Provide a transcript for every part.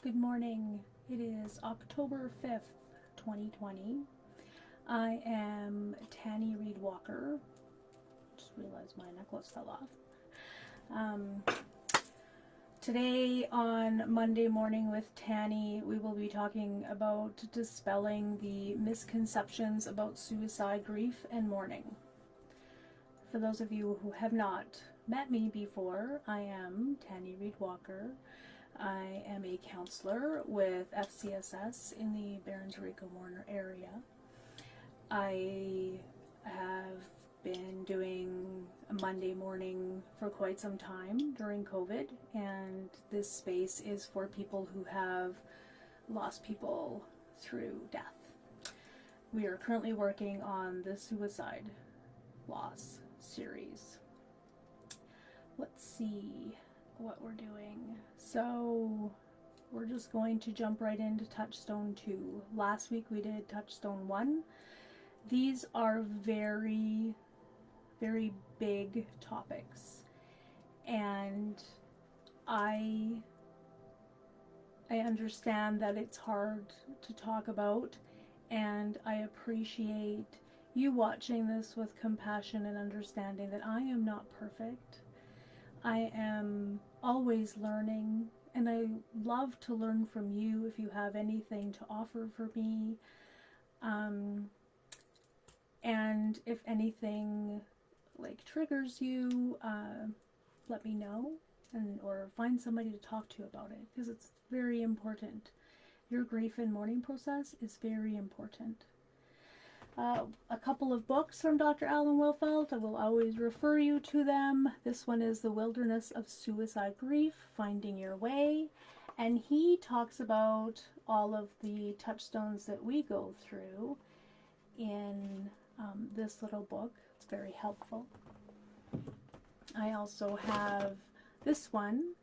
Good morning. It is October 5th, 2020. I am Tanny Reed Walker. Just realized my necklace fell off. Um, Today on Monday Morning with Tanny, we will be talking about dispelling the misconceptions about suicide, grief, and mourning. For those of you who have not met me before, I am Tanny Reed Walker. I am a counselor with FCSS in the Barons-Rico-Warner area. I have been doing a Monday morning for quite some time during COVID, and this space is for people who have lost people through death. We are currently working on the suicide loss series. Let's see what we're doing. So we're just going to jump right into Touchstone 2. Last week we did Touchstone 1. These are very, very big topics, and I understand that it's hard to talk about, and I appreciate you watching this with compassion and understanding that I am not perfect. I am always learning, and I love to learn from you if you have anything to offer for me. And if anything triggers you, let me know, or find somebody to talk to about it, because it's very important. Your grief and mourning process is very important. A couple of books from Dr. Alan Wilfeld. I will always refer you to them. This one is The Wilderness of Suicide Grief, Finding Your Way. And he talks about all of the touchstones that we go through in this little book. It's very helpful. I also have this one.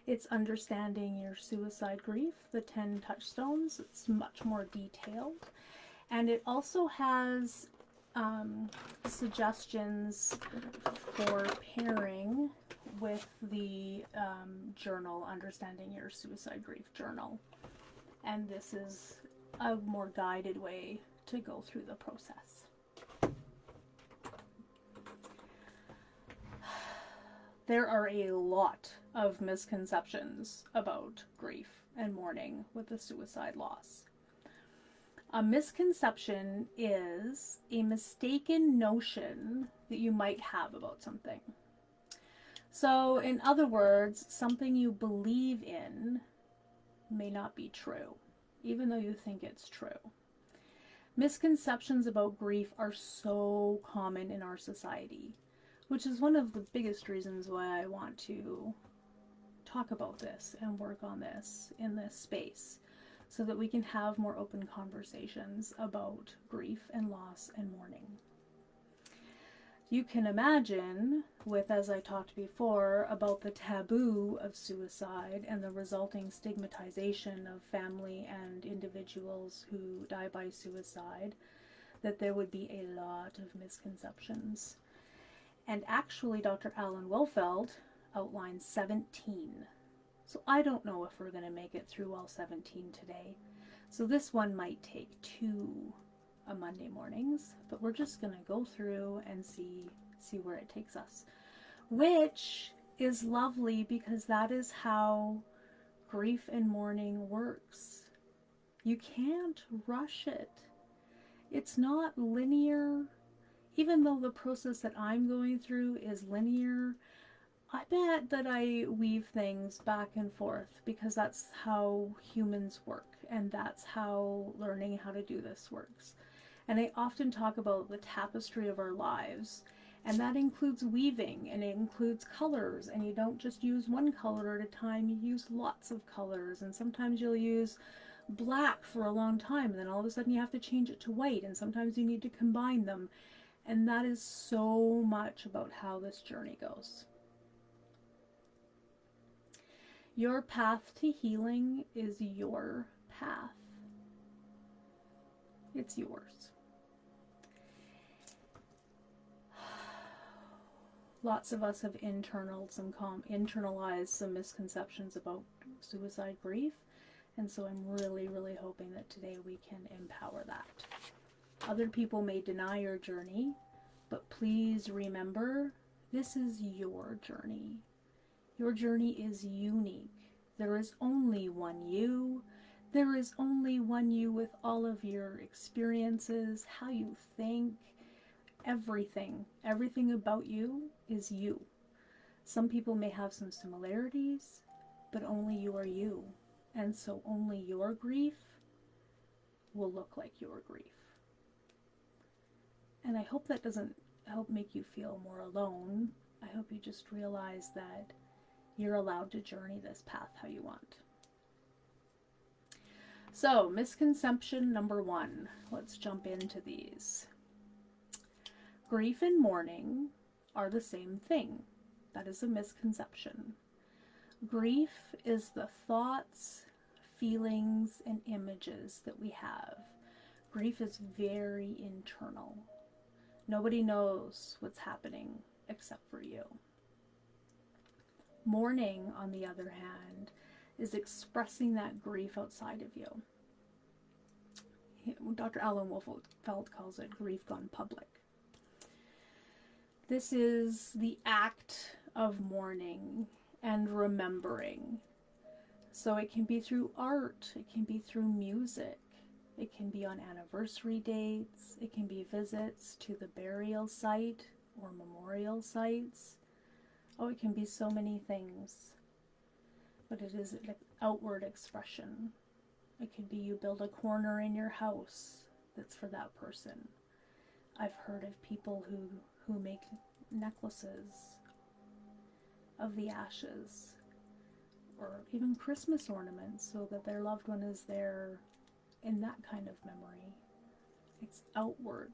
It's Understanding Your Suicide Grief, the 10 Touchstones. It's much more detailed. And it also has suggestions for pairing with the journal, Understanding Your Suicide Grief journal. And this is a more guided way to go through the process. There are a lot of misconceptions about grief and mourning with the suicide loss. A misconception is a mistaken notion that you might have about something. So, in other words, something you believe in may not be true, even though you think it's true. Misconceptions about grief are so common in our society, which is one of the biggest reasons why I want to talk about this and work on this in this space, so that we can have more open conversations about grief and loss and mourning. You can imagine, as I talked before, about the taboo of suicide and the resulting stigmatization of family and individuals who die by suicide, that there would be a lot of misconceptions. And actually, Dr. Alan Wilfeld outlines 17. So I don't know if we're going to make it through all 17 today. So this one might take 2 Monday mornings, but we're just going to go through and see where it takes us. Which is lovely, because that is how grief and mourning works. You can't rush it. It's not linear. Even though the process that I'm going through is linear, I bet that I weave things back and forth, because that's how humans work, and that's how learning how to do this works. And I often talk about the tapestry of our lives, and that includes weaving, and it includes colors, and you don't just use one color at a time, you use lots of colors, and sometimes you'll use black for a long time, and then all of a sudden you have to change it to white, and sometimes you need to combine them. And that is so much about how this journey goes. Your path to healing is your path. It's yours. Lots of us have internalized some misconceptions about suicide grief, And so I'm really, really hoping that today we can empower that. Other people may deny your journey, but please remember, this is your journey. Your journey is unique. There is only one you. There is only one you with all of your experiences, how you think, everything. Everything about you is you. Some people may have some similarities, but only you are you. And so only your grief will look like your grief. And I hope that doesn't help make you feel more alone. I hope you just realize that you're allowed to journey this path how you want. So, misconception number 1. Let's jump into these. Grief and mourning are the same thing. That is a misconception. Grief is the thoughts, feelings, and images that we have. Grief is very internal. Nobody knows what's happening except for you. Mourning, on the other hand, is expressing that grief outside of you. Dr. Alan Wolfeld calls it grief gone public. This is the act of mourning and remembering. So it can be through art, it can be through music, it can be on anniversary dates, it can be visits to the burial site or memorial sites. Oh, it can be so many things. But it is an outward expression. It could be you build a corner in your house that's for that person. I've heard of people who make necklaces of the ashes, or even Christmas ornaments so that their loved one is there in that kind of memory. It's outward.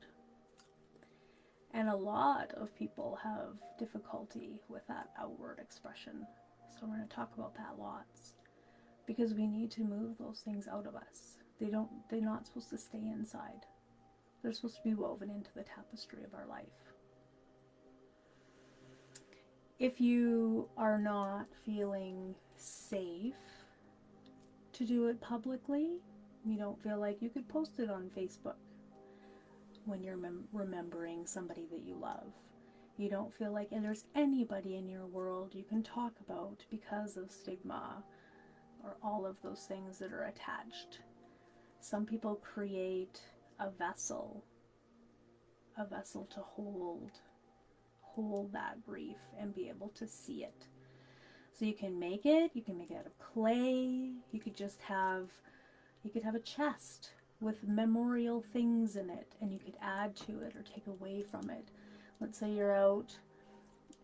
And a lot of people have difficulty with that outward expression. So we're going to talk about that lots, because we need to move those things out of us. They're not supposed to stay inside. They're supposed to be woven into the tapestry of our life. If you are not feeling safe to do it publicly, you don't feel like you could post it on Facebook when you're remembering somebody that you love. You don't feel like there's anybody in your world you can talk about because of stigma or all of those things that are attached. Some people create a vessel to hold that grief and be able to see it. So you can make it out of clay, you could have a chest with memorial things in it, and you could add to it or take away from it. Let's say you're out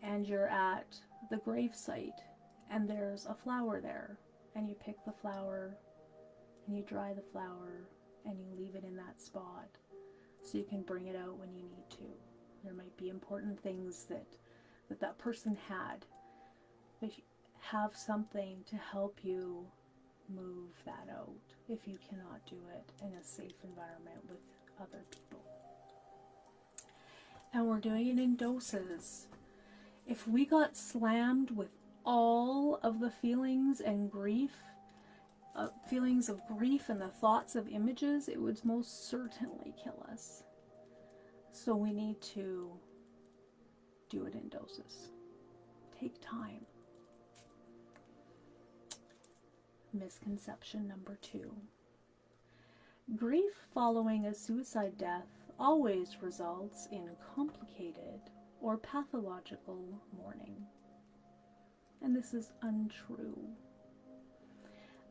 and you're at the grave site and there's a flower there, and you pick the flower and you dry the flower and you leave it in that spot so you can bring it out when you need to. There might be important things that person had, but have something to help you move that out if you cannot do it in a safe environment with other people. And we're doing it in doses. If we got slammed with all of the feelings and grief, feelings of grief and the thoughts of images, it would most certainly kill us. So we need to do it in doses. Take time. Misconception number 2. Grief following a suicide death always results in complicated or pathological mourning. And this is untrue.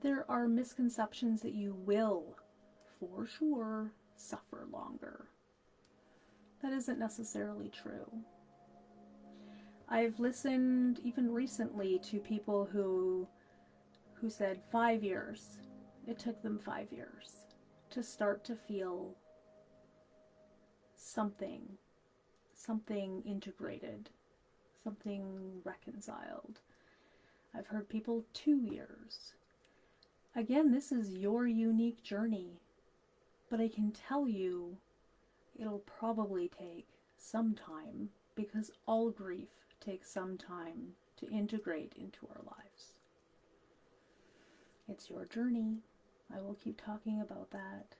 There are misconceptions that you will, for sure, suffer longer. That isn't necessarily true. I've listened even recently to people who said 5 years. It took them 5 years to start to feel something integrated, something reconciled. I've heard people 2 years. Again, this is your unique journey, but I can tell you it'll probably take some time, because all grief takes some time to integrate into our lives. It's your journey. I will keep talking about that.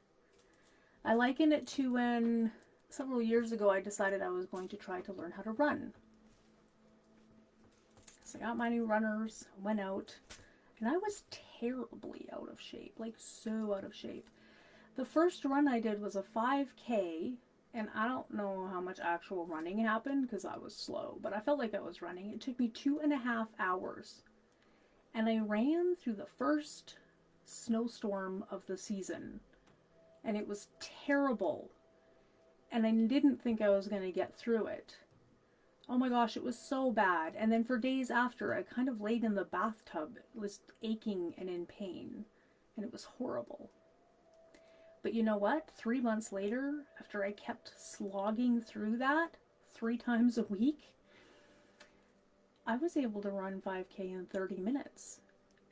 I liken it to when several years ago I decided I was going to try to learn how to run. So I got my new runners, went out, and I was terribly out of shape, like so out of shape. The first run I did was a 5K, and I don't know how much actual running happened because I was slow, but I felt like I was running. It took me 2.5 hours, and I ran through the first snowstorm of the season, and it was terrible, and I didn't think I was going to get through it. Oh my gosh, it was so bad. And then for days after, I kind of laid in the bathtub, was aching and in pain, and it was horrible. But you know what? 3 months later, after I kept slogging through that 3 times a week, I was able to run 5K in 30 minutes.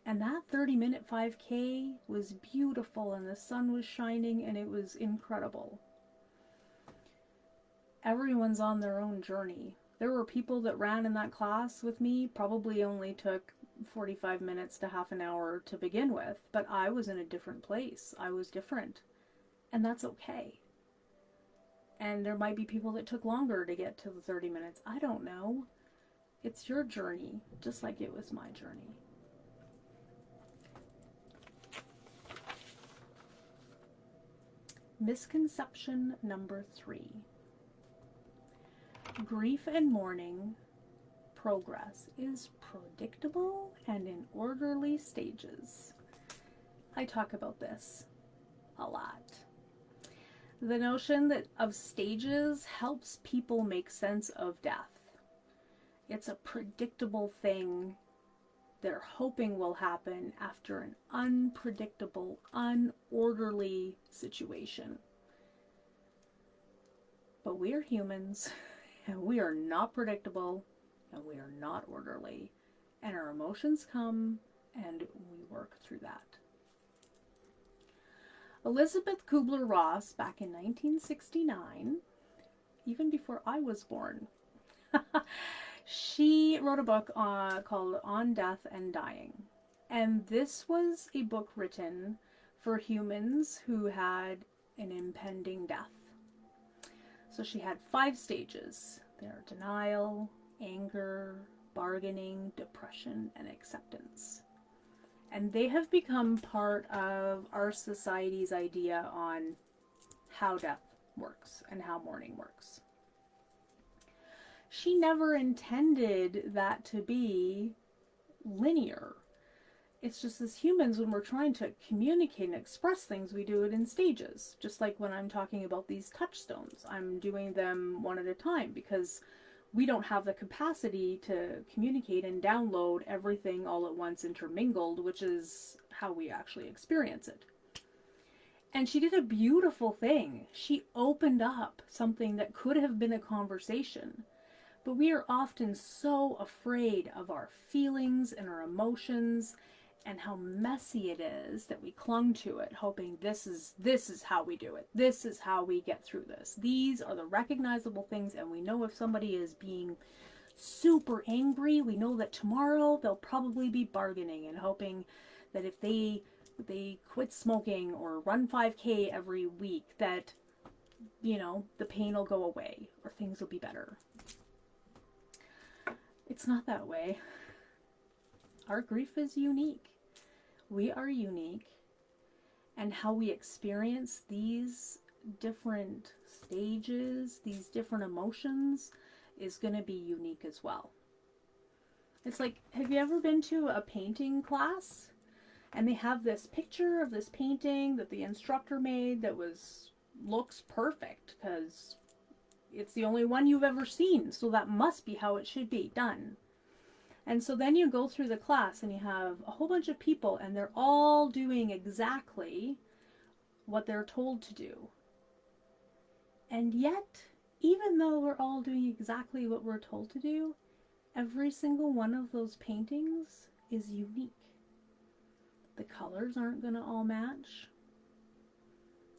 And that 30-minute 5K was beautiful, and the sun was shining, and it was incredible. Everyone's on their own journey. There were people that ran in that class with me, probably only took 45 minutes to half an hour to begin with, but I was in a different place. I was different. And that's okay. And there might be people that took longer to get to the 30 minutes. I don't know. It's your journey, just like it was my journey. Misconception number 3. Grief and mourning progress is predictable and in orderly stages. I talk about this a lot. The notion that of stages helps people make sense of death. It's a predictable thing they're hoping will happen after an unpredictable, unorderly situation. But we are humans, and we are not predictable, and we are not orderly. And our emotions come, and we work through that. Elizabeth Kubler-Ross, back in 1969, even before I was born, she wrote a book called On Death and Dying. And this was a book written for humans who had an impending death. So she had 5 stages. They're denial, anger, bargaining, depression, and acceptance. And they have become part of our society's idea on how death works and how mourning works. She never intended that to be linear. It's just as humans, when we're trying to communicate and express things, we do it in stages. Just like when I'm talking about these touchstones, I'm doing them one at a time because we don't have the capacity to communicate and download everything all at once intermingled, which is how we actually experience it. And she did a beautiful thing. She opened up something that could have been a conversation. But we are often so afraid of our feelings and our emotions and how messy it is that we clung to it, hoping this is how we do it. This is how we get through this. These are the recognizable things, and we know if somebody is being super angry, we know that tomorrow they'll probably be bargaining and hoping that if they quit smoking or run 5K every week, that, you know, the pain will go away or things will be better. It's not that way. Our grief is unique. We are unique, and how we experience these different stages, these different emotions, is going to be unique as well. It's like, have you ever been to a painting class? And they have this picture of this painting that the instructor made that looks perfect because it's the only one you've ever seen, so that must be how it should be done. And so then you go through the class and you have a whole bunch of people and they're all doing exactly what they're told to do. And yet, even though we're all doing exactly what we're told to do, every single one of those paintings is unique. The colors aren't going to all match.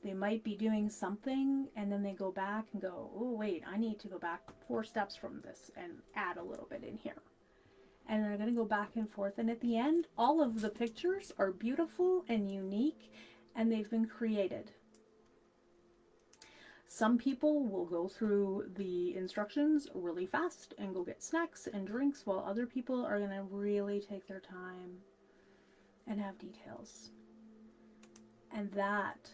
They might be doing something and then they go back and go, oh wait, I need to go back 4 steps from this and add a little bit in here. And they're going to go back and forth. And at the end, all of the pictures are beautiful and unique, and they've been created. Some people will go through the instructions really fast and go get snacks and drinks, while other people are going to really take their time and have details. And that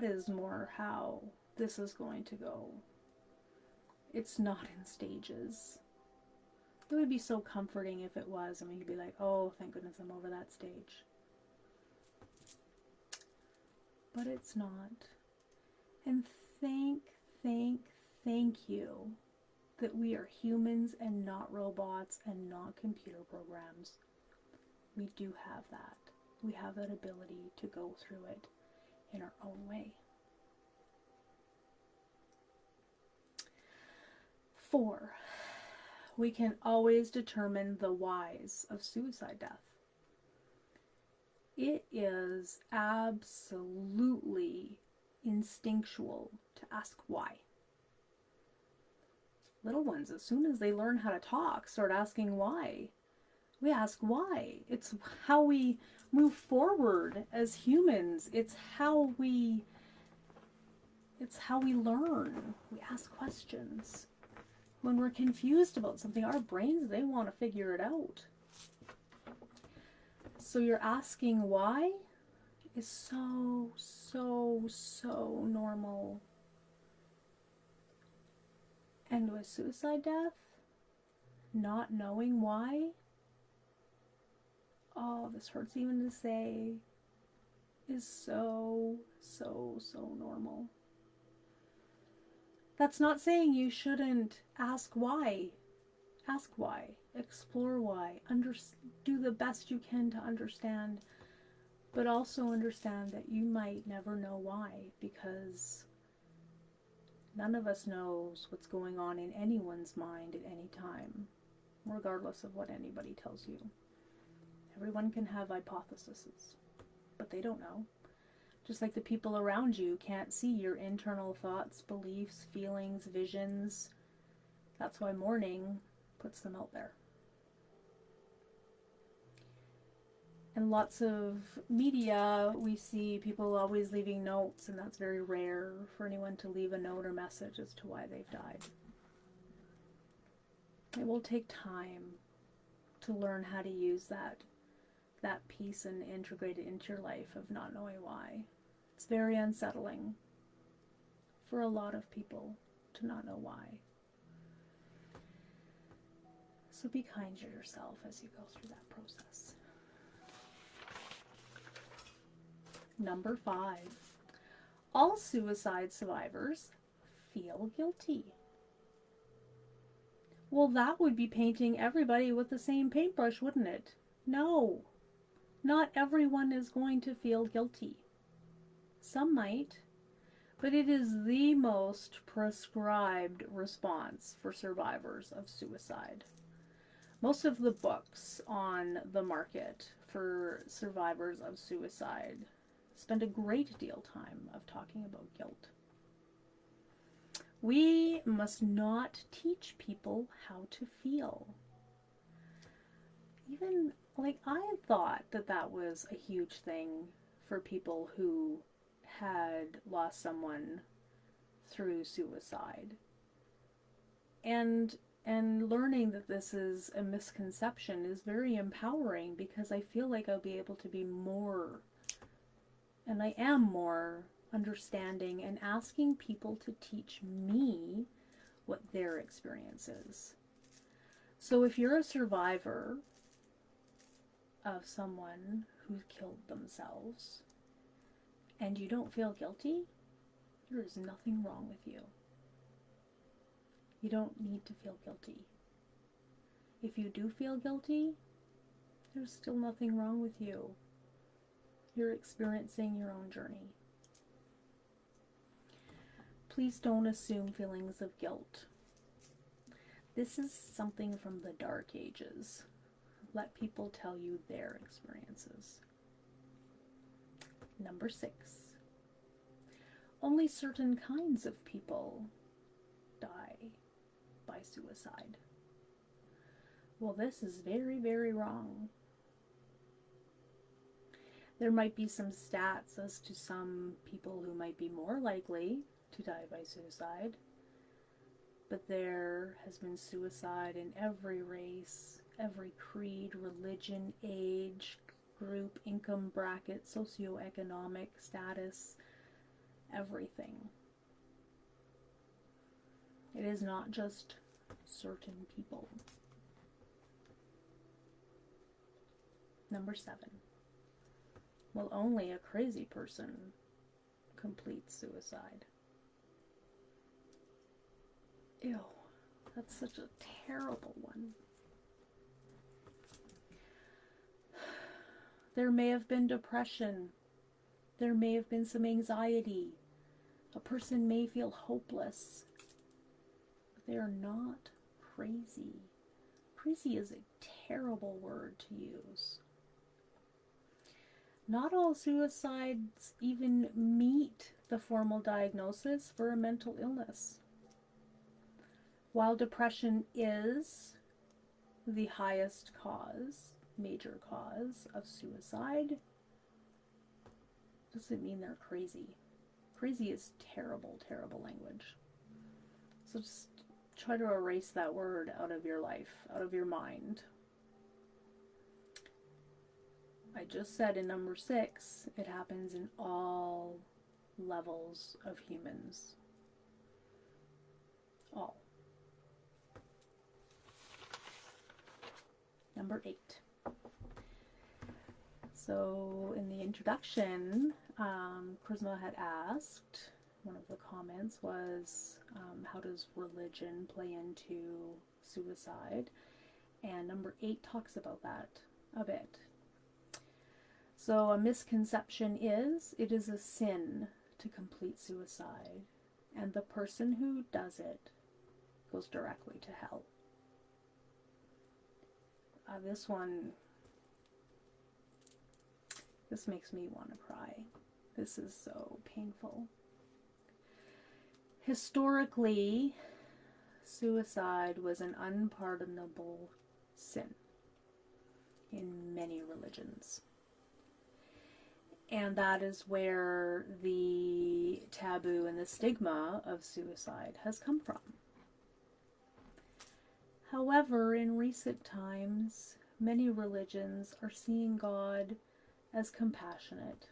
is more how this is going to go. It's not in stages. It would be so comforting if it was, and we'd be like, oh, thank goodness I'm over that stage. But it's not. And thank you that we are humans and not robots and not computer programs. We do have that. We have that ability to go through it in our own way. 4, we can always determine the whys of suicide death. It is absolutely instinctual to ask why. Little ones, as soon as they learn how to talk, start asking why. We ask why. It's how we move forward as humans. It's how we learn. We ask questions. When we're confused about something, our brains, they want to figure it out. So you're asking why is so normal. And with suicide death, not knowing why, oh, this hurts even to say, is so normal. That's not saying you shouldn't ask why. Ask why. Explore why. Do the best you can to understand, but also understand that you might never know why, because none of us knows what's going on in anyone's mind at any time, regardless of what anybody tells you. Everyone can have hypotheses, but they don't know. Just like the people around you can't see your internal thoughts, beliefs, feelings, visions. That's why mourning puts them out there. And lots of media, we see people always leaving notes, and that's very rare for anyone to leave a note or message as to why they've died. It will take time to learn how to use that piece and integrate it into your life of not knowing why. It's very unsettling for a lot of people to not know why. So be kind to yourself as you go through that process. Number 5, all suicide survivors feel guilty. Well, that would be painting everybody with the same paintbrush, wouldn't it? No, not everyone is going to feel guilty. Some might, but it is the most prescribed response for survivors of suicide. Most of the books on the market for survivors of suicide spend a great deal of time of talking about guilt. We must not teach people how to feel. Even, I thought that was a huge thing for people who had lost someone through suicide. And learning that this is a misconception is very empowering, because I feel like I'll be able to be more, and I am more, understanding and asking people to teach me what their experience is. So if you're a survivor of someone who killed themselves and you don't feel guilty, there is nothing wrong with you. You don't need to feel guilty. If you do feel guilty, there's still nothing wrong with you. You're experiencing your own journey. Please don't assume feelings of guilt. This is something from the dark ages. Let people tell you their experiences. Number 6. Only certain kinds of people die by suicide. well, this is very, very wrong. There might be some stats as to some people who might be more likely to die by suicide, but there has been suicide in every race, every creed, religion, age, group, income bracket, socioeconomic status, everything. It is not just certain people. Number 7. Well, only a crazy person completes suicide. Ew, that's such a terrible one. There may have been depression. There may have been some anxiety. A person may feel hopeless. But they are not crazy. Crazy is a terrible word to use. Not all suicides even meet the formal diagnosis for a mental illness. While depression is the highest cause, major cause of suicide, doesn't mean they're crazy. Crazy is terrible, terrible language. So just try to erase that word out of your life, out of your mind. I just said in number 6, it happens in all levels of humans. All. Number 8. So in the introduction, Charisma had asked, one of the comments was, how does religion play into suicide? And number 8 talks about that a bit. So a misconception is, it is a sin to complete suicide, and the person who does it goes directly to hell. This makes me want to cry. This is so painful. Historically, suicide was an unpardonable sin in many religions. And that is where the taboo and the stigma of suicide has come from. However, in recent times, many religions are seeing God as compassionate.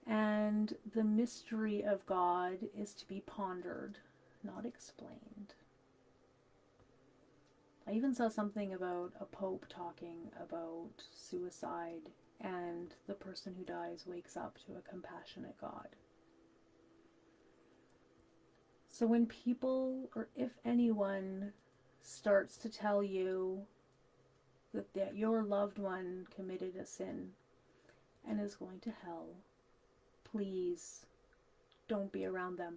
And the mystery of God is to be pondered, not explained. I even saw something about a pope talking about suicide, and the person who dies wakes up to a compassionate God. So when people, or if anyone, starts to tell you that your loved one committed a sin and is going to hell, please don't be around them.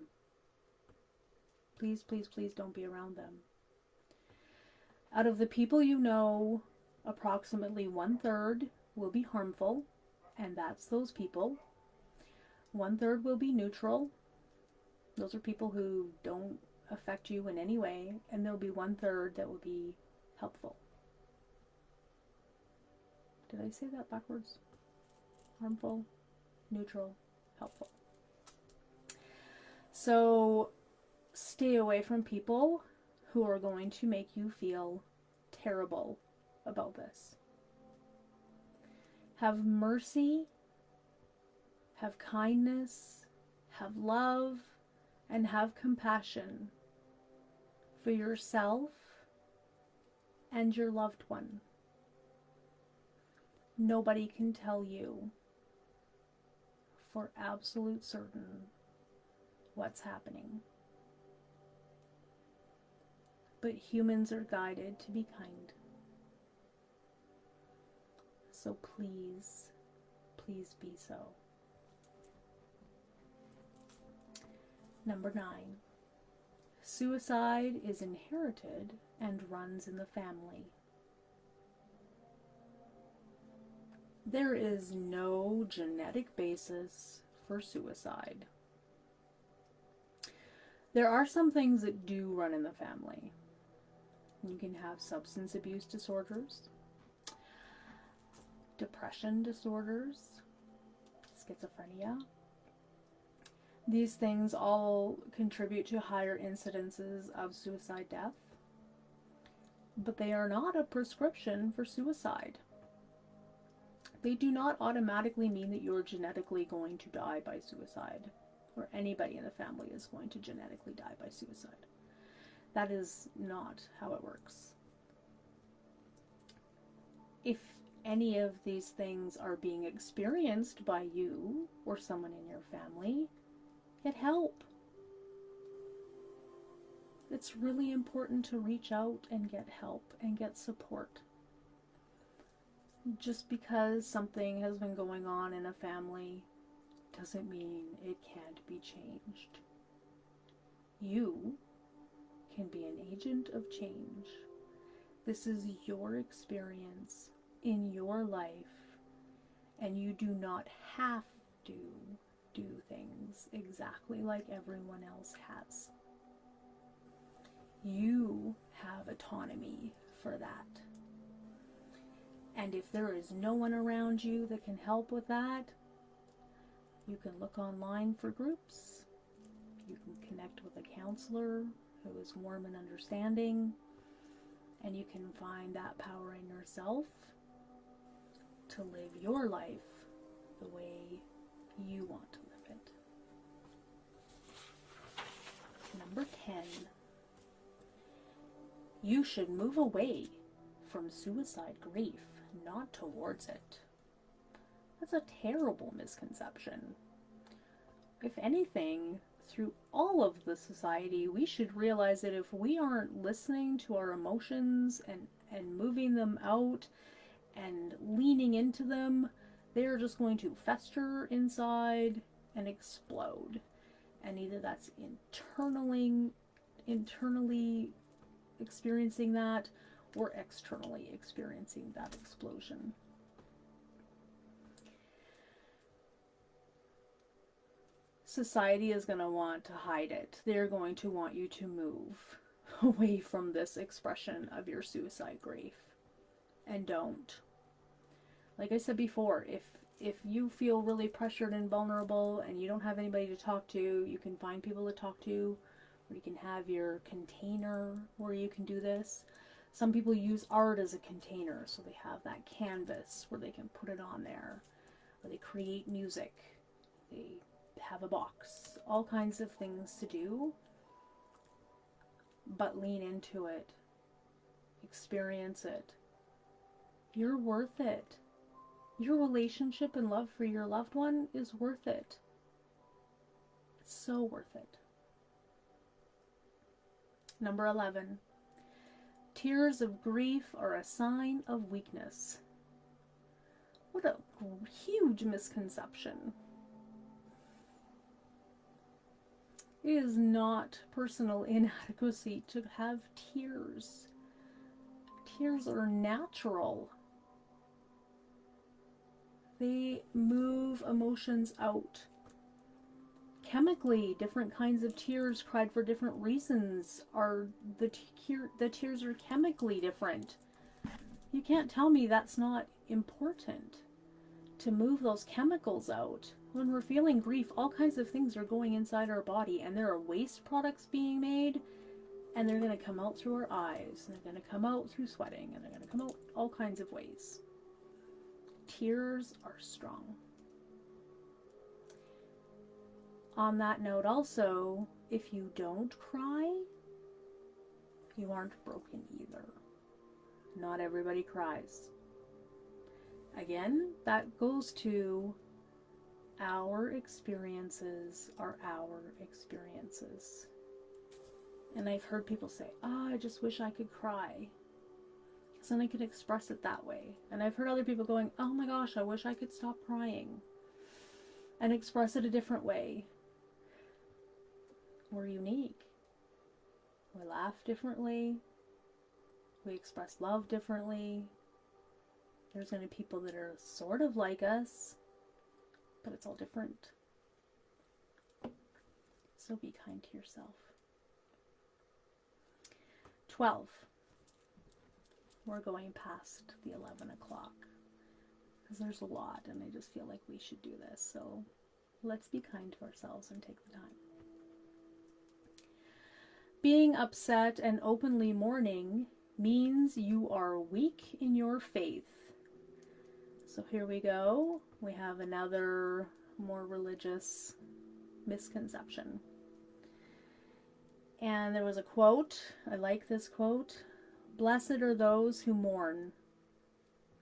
Please, please, please don't be around them. Out of the people you know, approximately 1/3 will be harmful, and that's those people. 1/3 will be neutral. Those are people who don't affect you in any way, and there'll be 1/3 that will be helpful. Did I say that backwards? Harmful, neutral, helpful. So stay away from people who are going to make you feel terrible about this. Have mercy, have kindness, have love, and have compassion for yourself and your loved one. Nobody can tell you for absolute certain what's happening. But humans are guided to be kind. So please, please be so. Number 9. Suicide is inherited and runs in the family. There is no genetic basis for suicide. There are some things that do run in the family. You can have substance abuse disorders, depression disorders, schizophrenia. These things all contribute to higher incidences of suicide death, but they are not a prescription for suicide. They do not automatically mean that you're genetically going to die by suicide, or anybody in the family is going to genetically die by suicide. That is not how it works. If any of these things are being experienced by you or someone in your family, get help. It's really important to reach out and get help and get support. Just because something has been going on in a family doesn't mean it can't be changed. You can be an agent of change. This is your experience in your life, and you do not have to do things exactly like everyone else has. You have autonomy for that. And if there is no one around you that can help with that, you can look online for groups. You can connect with a counselor who is warm and understanding, and you can find that power in yourself to live your life the way you want to live it. Number 10. You should move away from suicide grief, not towards it. That's a terrible misconception. If anything, through all of the society, we should realize that if we aren't listening to our emotions and moving them out and leaning into them, they're just going to fester inside and explode. And either that's internally experiencing that, or externally experiencing that explosion. Society is going to want to hide it. They're going to want you to move away from this expression of your suicide grief. And don't. Like I said before, if you feel really pressured and vulnerable and you don't have anybody to talk to, you can find people to talk to, or you can have your container where you can do this. Some people use art as a container, so they have that canvas where they can put it on there. Or they create music. They have a box. All kinds of things to do. But lean into it. Experience it. You're worth it. Your relationship and love for your loved one is worth it. It's so worth it. Number 11. Tears of grief are a sign of weakness. What a huge misconception. It is not personal inadequacy to have tears. Tears are natural. They move emotions out. Chemically, different kinds of tears cried for different reasons. The tears are chemically different. You can't tell me that's not important to move those chemicals out. When we're feeling grief, all kinds of things are going inside our body, and there are waste products being made, and they're going to come out through our eyes, and they're going to come out through sweating, and they're going to come out all kinds of ways. Tears are strong. On that note also, if you don't cry, you aren't broken either. Not everybody cries. Again, that goes to our experiences are our experiences. And I've heard people say, I just wish I could cry, because then I could express it that way. And I've heard other people going, oh my gosh, I wish I could stop crying and express it a different way. We're unique. We laugh differently. We express love differently. There's going to be people that are sort of like us, but it's all different. So be kind to yourself. 12. we're going past the 11 o'clock because there's a lot and I just feel like we should do this. So let's be kind to ourselves and take the time. Being upset and openly mourning means you are weak in your faith. So here we go. We have another more religious misconception. And there was a quote. I like this quote. Blessed are those who mourn,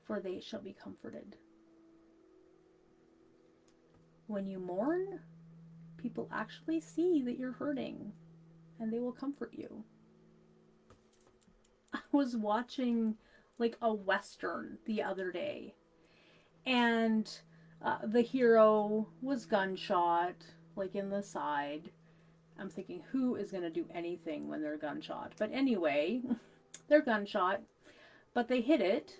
for they shall be comforted. When you mourn, people actually see that you're hurting and they will comfort you. I was watching like a Western the other day, and the hero was gunshot, like in the side. I'm thinking, who is going to do anything when they're gunshot? But anyway, they're gunshot, but they hit it.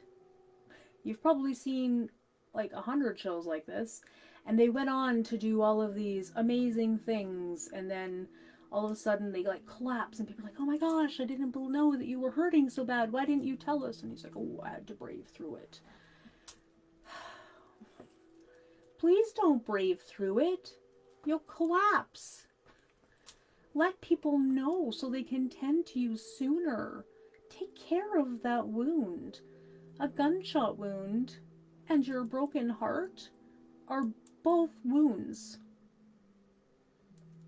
You've probably seen like 100 shows like this, and they went on to do all of these amazing things, and then all of a sudden they like collapse, and people are like, oh my gosh, I didn't know that you were hurting so bad. Why didn't you tell us? And he's like, oh, I had to brave through it. Please don't brave through it. You'll collapse. Let people know so they can tend to you sooner. Take care of that wound. A gunshot wound and your broken heart are both wounds.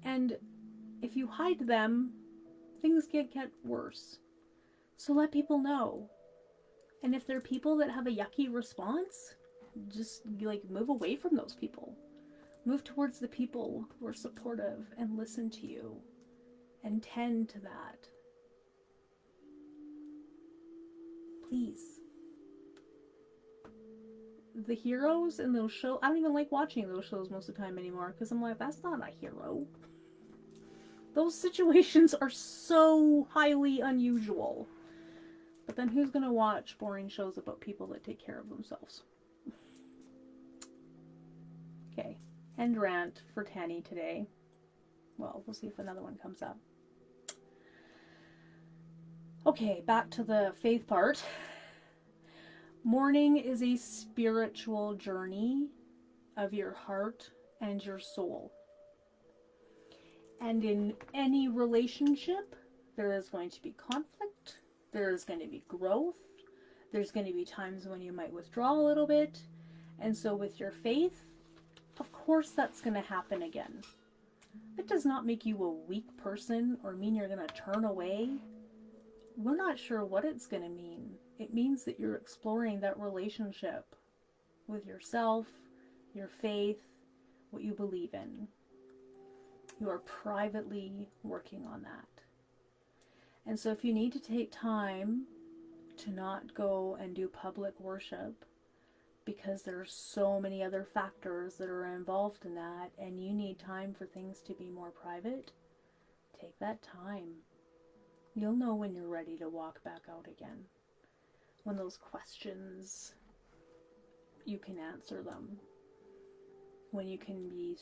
And if you hide them, things get worse. So let people know. And if there are people that have a yucky response, just like move away from those people. Move towards the people who are supportive and listen to you and tend to that. Please. The heroes in those shows, I don't even like watching those shows most of the time anymore because I'm like, that's not a hero. Those situations are so highly unusual. But then who's going to watch boring shows about people that take care of themselves? Okay, end rant for Tanny today. Well, we'll see if another one comes up. Okay, back to the faith part. Mourning is a spiritual journey of your heart and your soul. And in any relationship, there is going to be conflict, there is going to be growth, there's going to be times when you might withdraw a little bit. And so with your faith, of course that's going to happen again. It does not make you a weak person or mean you're going to turn away. We're not sure what it's going to mean. It means that you're exploring that relationship with yourself, your faith, what you believe in. You are privately working on that. And so if you need to take time to not go and do public worship because there's so many other factors that are involved in that and you need time for things to be more private, take that time. You'll know when you're ready to walk back out again. When those questions, you can answer them. When you can be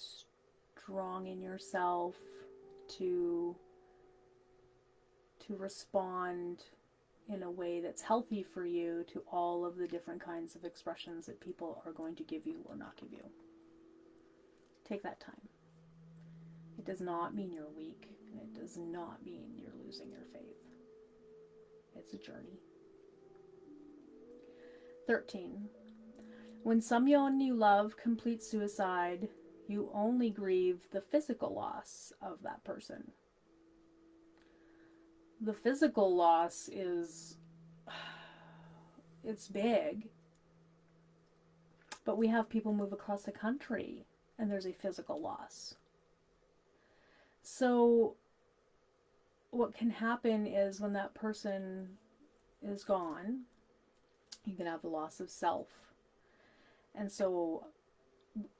strong in yourself to respond in a way that's healthy for you to all of the different kinds of expressions that people are going to give you or not give you. Take that time. It does not mean you're weak, and it does not mean you're losing your faith. It's a journey. 13. When someone you love completes suicide, you only grieve the physical loss of that person. The physical loss is, it's big, but we have people move across the country and there's a physical loss. So what can happen is when that person is gone, you can have the loss of self. And so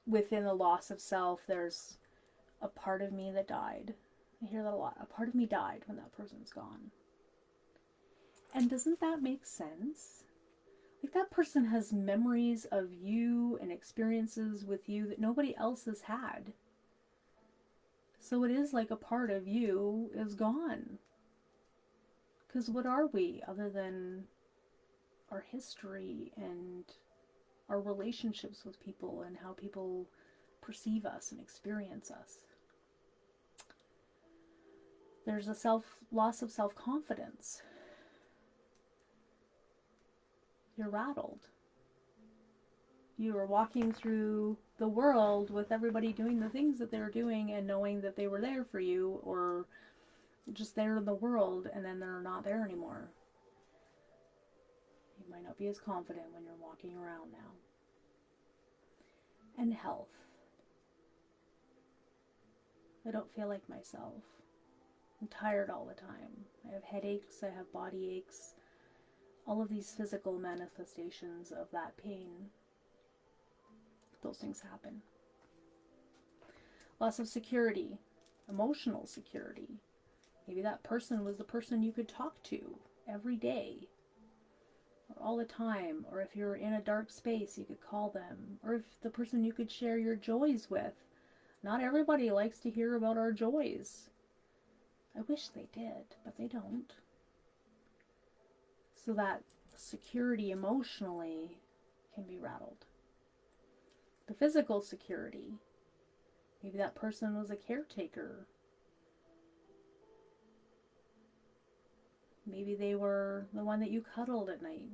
within the loss of self, there's a part of me that died. I hear that a lot. A part of me died when that person's gone. And doesn't that make sense? Like that person has memories of you and experiences with you that nobody else has had. So it is like a part of you is gone. Because what are we other than our history and our relationships with people and how people perceive us and experience us. There's a loss of self-confidence. You're rattled. You are walking through the world with everybody doing the things that they were doing and knowing that they were there for you, or just there in the world, and then they're not there anymore. You might not be as confident when you're walking around now. And health. I don't feel like myself. I'm tired all the time. I have headaches, I have body aches, all of these physical manifestations of that pain. Those things happen. Loss of security, emotional security. Maybe that person was the person you could talk to every day, or all the time, or if you're in a dark space, you could call them, or if the person you could share your joys with. Not everybody likes to hear about our joys. I wish they did, but they don't. So that security emotionally can be rattled. The physical security. Maybe that person was a caretaker. Maybe they were the one that you cuddled at night.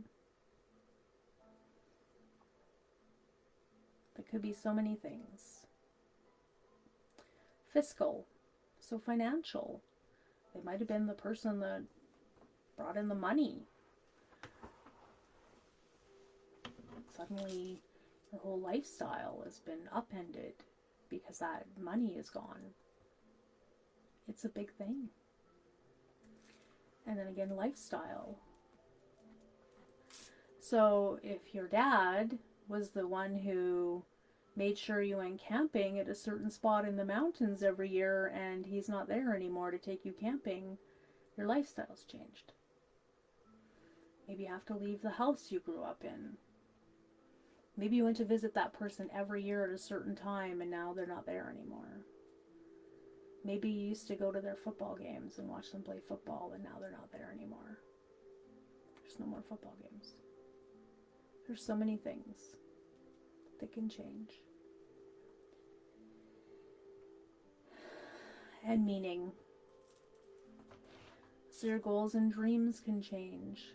There could be so many things. Fiscal. So financial. They might have been the person that brought in the money. Suddenly, your whole lifestyle has been upended because that money is gone. It's a big thing. And then again, lifestyle. So if your dad was the one who made sure you went camping at a certain spot in the mountains every year and he's not there anymore to take you camping, your lifestyle's changed. Maybe you have to leave the house you grew up in. Maybe you went to visit that person every year at a certain time and now they're not there anymore. Maybe you used to go to their football games and watch them play football and now they're not there anymore. There's no more football games. There's so many things that can change. And meaning. So your goals and dreams can change.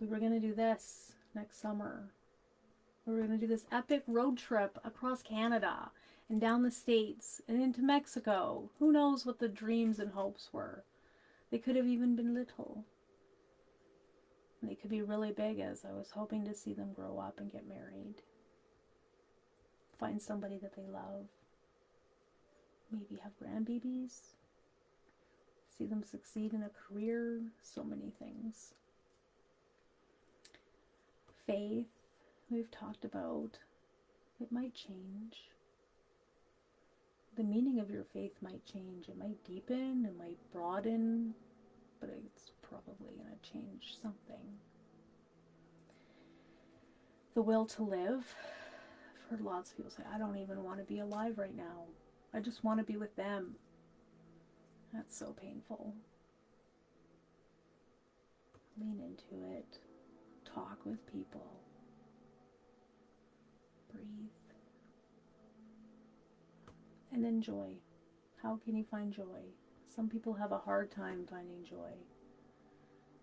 We were going to do this next summer. We were going to do this epic road trip across Canada and down the States and into Mexico. Who knows what the dreams and hopes were? They could have even been little. And they could be really big, as I was hoping to see them grow up and get married. Find somebody that they love. Maybe have grandbabies. See them succeed in a career. So many things. Faith, we've talked about. It might change. The meaning of your faith might change. It might deepen, it might broaden, but it's probably going to change something. The will to live. I've heard lots of people say, I don't even want to be alive right now. I just want to be with them. That's so painful. Lean into it. Talk with people. Breathe. And enjoy. How can you find joy? Some people have a hard time finding joy.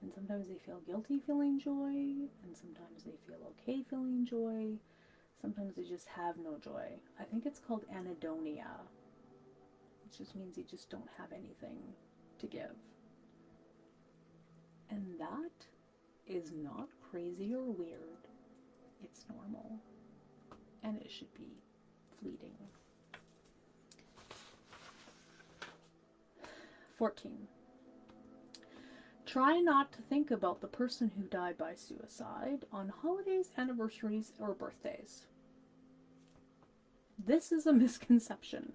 And sometimes they feel guilty feeling joy, and sometimes they feel okay feeling joy. Sometimes they just have no joy. I think it's called anhedonia. It just means you just don't have anything to give. And that is not crazy or weird. It's normal. And it should be fleeting. 14. Try not to think about the person who died by suicide on holidays, anniversaries, or birthdays. This is a misconception.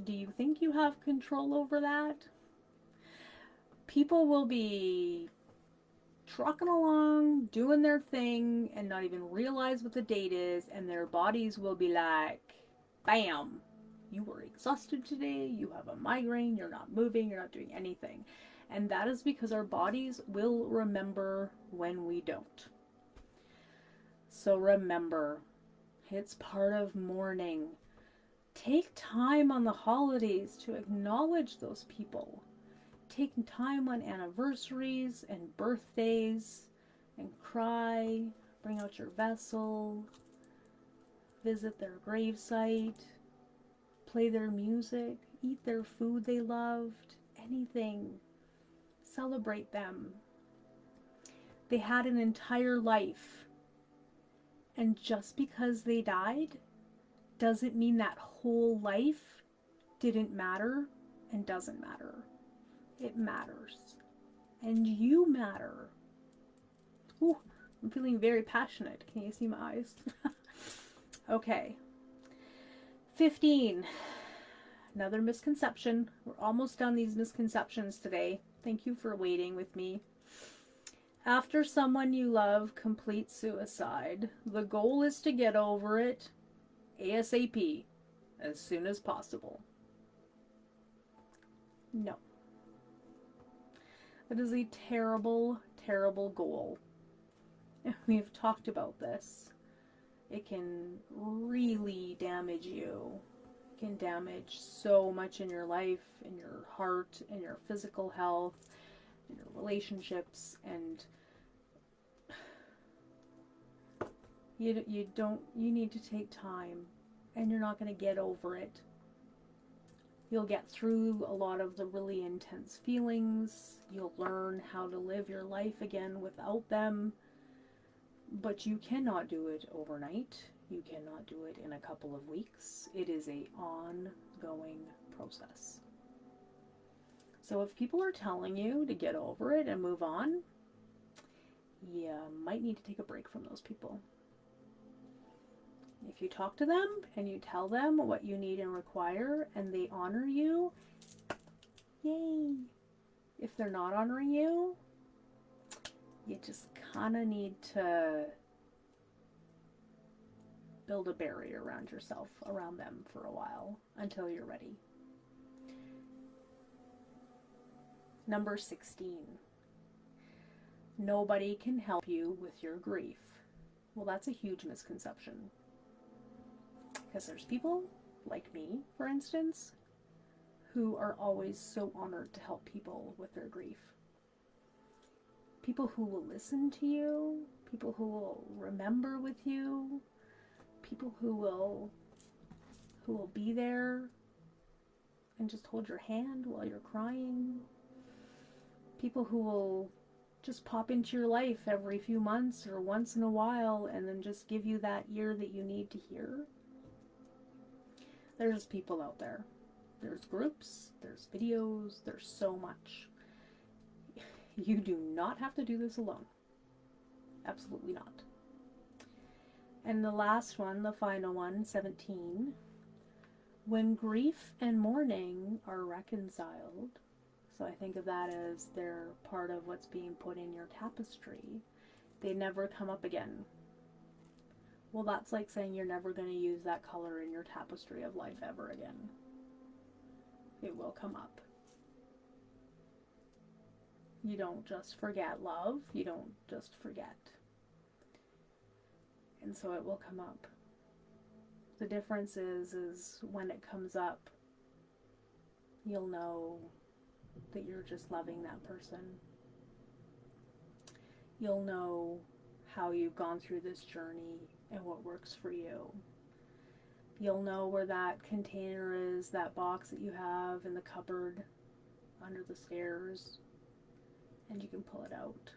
Do you think you have control over that? People will be trucking along, doing their thing, and not even realize what the date is, and their bodies will be like, bam, you were exhausted today, you have a migraine, you're not moving, you're not doing anything. And that is because our bodies will remember when we don't. So remember, it's part of mourning. Take time on the holidays to acknowledge those people. Take time on anniversaries and birthdays and cry. Bring out your vessel. Visit their gravesite. Play their music. Eat their food they loved. Anything. Celebrate them. They had an entire life. And just because they died doesn't mean that whole life didn't matter and doesn't matter. It matters. And you matter. Ooh, I'm feeling very passionate. Can you see my eyes? Okay. 15. Another misconception. We're almost done these misconceptions today. Thank you for waiting with me. After someone you love completes suicide, the goal is to get over it ASAP, as soon as possible. No. That is a terrible, terrible goal. We've talked about this. It can really damage you. It can damage so much in your life, in your heart, in your physical health, in your relationships, and you need to take time, and you're not going to get over it. You'll get through a lot of the really intense feelings. You'll learn how to live your life again without them. But you cannot do it overnight. You cannot do it in a couple of weeks. It is an ongoing process. So if people are telling you to get over it and move on, you might need to take a break from those people. If you talk to them and you tell them what you need and require and they honor you, yay. If they're not honoring you, you just kind of need to build a barrier around yourself, around them for a while until you're ready. Number 16. Nobody can help you with your grief. Well, that's a huge misconception. Because there's people, like me, for instance, who are always so honored to help people with their grief. People who will listen to you, people who will remember with you, people who will be there and just hold your hand while you're crying. People who will just pop into your life every few months or once in a while and then just give you that ear that you need to hear. There's people out there. There's groups, there's videos, there's so much. You do not have to do this alone. Absolutely not. And the last one, the final one, 17. When grief and mourning are reconciled, so I think of that as they're part of what's being put in your tapestry, they never come up again. Well, that's like saying you're never going to use that color in your tapestry of life ever again. It will come up. You don't just forget love. You don't just forget. And so it will come up. The difference is when it comes up, you'll know that you're just loving that person. You'll know how you've gone through this journey and what works for you. You'll know where that container is, that box that you have in the cupboard under the stairs, and you can pull it out.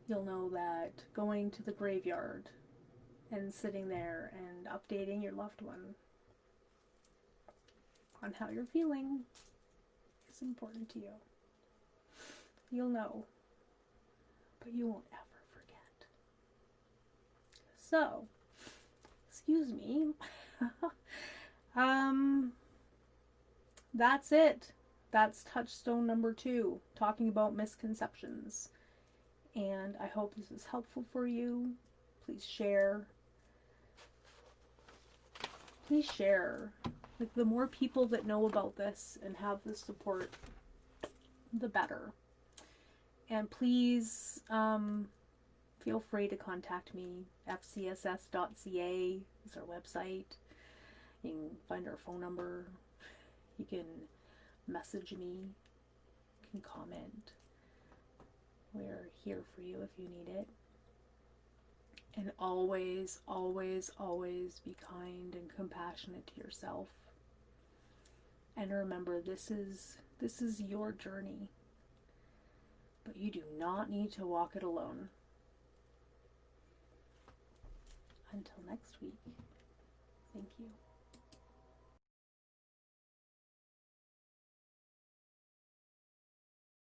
You'll know that going to the graveyard and sitting there and updating your loved one on how you're feeling is important to you. You'll know, but you won't ever forget. So, excuse me. That's it. That's touchstone number 2, talking about misconceptions. And I hope this is helpful for you. Please share. Please share. Like, the more people that know about this and have this support, the better. And please feel free to contact me. fcss.ca is our website. You can find our phone number. You can message me. You can comment. We're here for you if you need it. And always, always, always be kind and compassionate to yourself. And remember, this is your journey. But you do not need to walk it alone. Until next week, thank you.